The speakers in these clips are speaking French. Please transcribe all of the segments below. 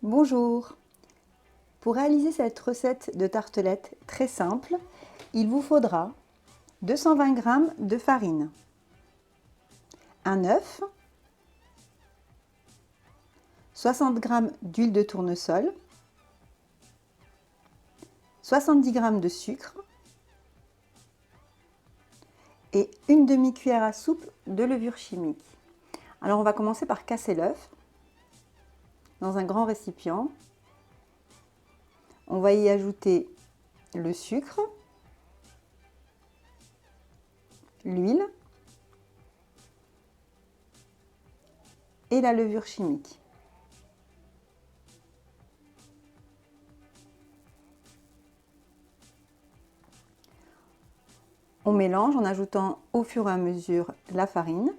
Bonjour! Pour réaliser cette recette de tartelette très simple, il vous faudra 220 g de farine, un œuf, 60 g d'huile de tournesol, 70 g de sucre et une demi-cuillère à soupe de levure chimique. Alors on va commencer par casser l'œuf dans un grand récipient. On va y ajouter le sucre, l'huile et la levure chimique. On mélange en ajoutant au fur et à mesure la farine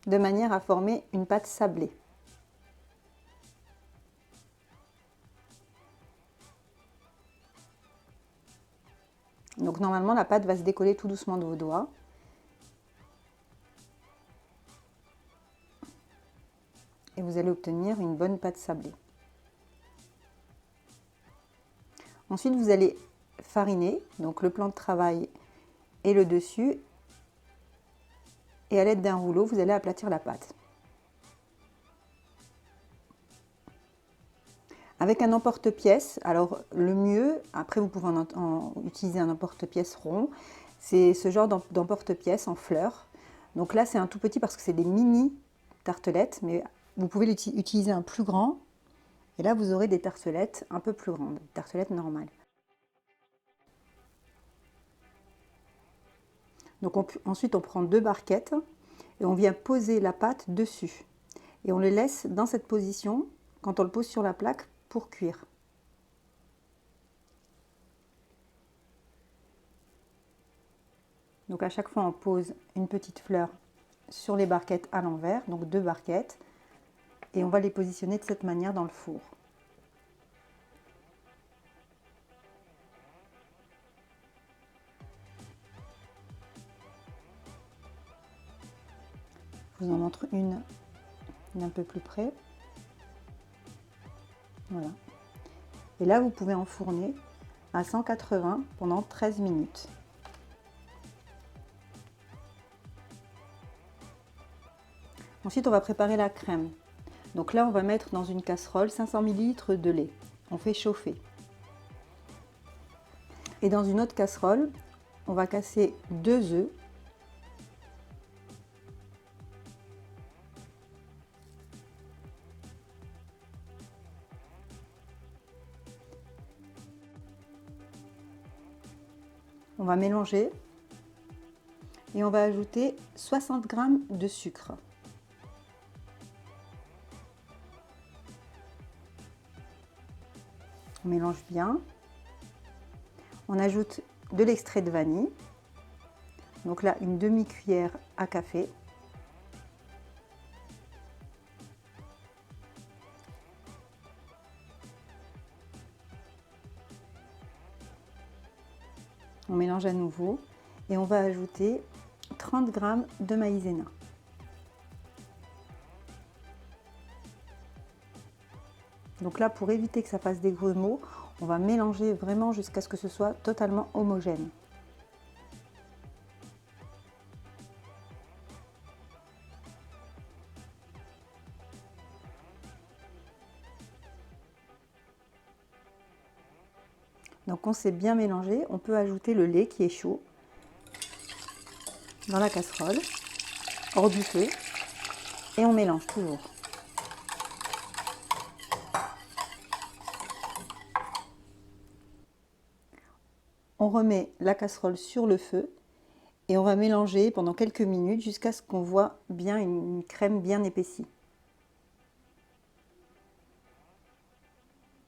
de manière à former une pâte sablée. Donc normalement la pâte va se décoller tout doucement de vos doigts. Et vous allez obtenir une bonne pâte sablée. Ensuite vous allez fariner, donc le plan de travail et le dessus. Et à l'aide d'un rouleau, vous allez aplatir la pâte. Avec un emporte-pièce, alors le mieux, après vous pouvez utiliser un emporte-pièce rond, c'est ce genre d'emporte-pièce en fleurs. Donc là c'est un tout petit parce que c'est des mini tartelettes, mais vous pouvez utiliser un plus grand. Et là vous aurez des tartelettes un peu plus grandes, des tartelettes normales. Donc ensuite on prend deux barquettes et on vient poser la pâte dessus. Et on le laisse dans cette position quand on le pose sur la plaque pour cuire. Donc à chaque fois on pose une petite fleur sur les barquettes à l'envers, donc deux barquettes, et on va les positionner de cette manière dans le four. Je vous en montre une d'un peu plus près. Voilà. Et là vous pouvez enfourner à 180 pendant 13 minutes. Ensuite on va préparer la crème. Donc là on va mettre dans une casserole 500 ml de lait. On fait chauffer. Et dans une autre casserole, on va casser 2 œufs. On va mélanger et on va ajouter 60 g de sucre. On mélange bien. On ajoute de l'extrait de vanille. Donc là, une demi-cuillère à café. On mélange à nouveau et on va ajouter 30 g de maïzena. Donc là, pour éviter que ça fasse des grumeaux, on va mélanger vraiment jusqu'à ce que ce soit totalement homogène. Donc on s'est bien mélangé, on peut ajouter le lait qui est chaud dans la casserole, hors du feu, et on mélange toujours. On remet la casserole sur le feu et on va mélanger pendant quelques minutes jusqu'à ce qu'on voit bien une crème bien épaissie.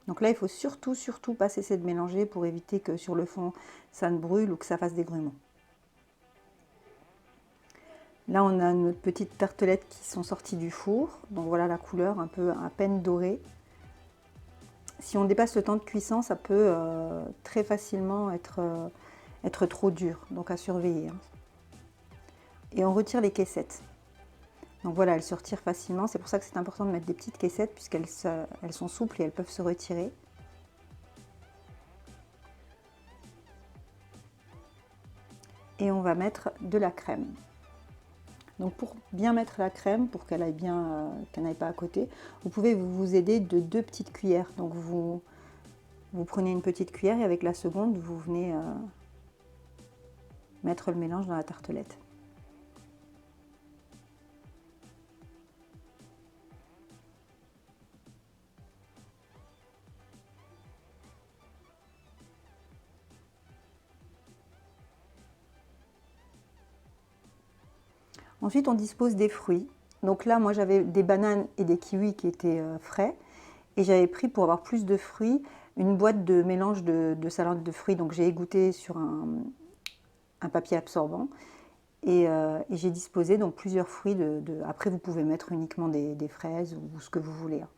Donc là, il faut surtout pas cesser de mélanger pour éviter que sur le fond ça ne brûle ou que ça fasse des grumeaux. Là, on a nos petites tartelettes qui sont sorties du four. Donc voilà la couleur un peu à peine dorée. Si on dépasse le temps de cuisson, ça peut très facilement être trop dur, donc à surveiller. Et on retire les caissettes. Donc voilà, elles se retirent facilement. C'est pour ça que c'est important de mettre des petites caissettes puisqu'elles elles sont souples et elles peuvent se retirer. Et on va mettre de la crème. Donc pour bien mettre la crème, pour qu'elle aille bien, qu'elle n'aille pas à côté, vous pouvez vous aider de 2 petites cuillères. Donc vous prenez une petite cuillère et avec la seconde, vous venez mettre le mélange dans la tartelette. Ensuite, on dispose des fruits. Donc là, moi, j'avais des bananes et des kiwis qui étaient frais. Et j'avais pris, pour avoir plus de fruits, une boîte de mélange de salade de fruits. Donc j'ai égoutté sur un papier absorbant. Et j'ai disposé donc plusieurs fruits. Après, vous pouvez mettre uniquement des fraises ou ce que vous voulez, hein.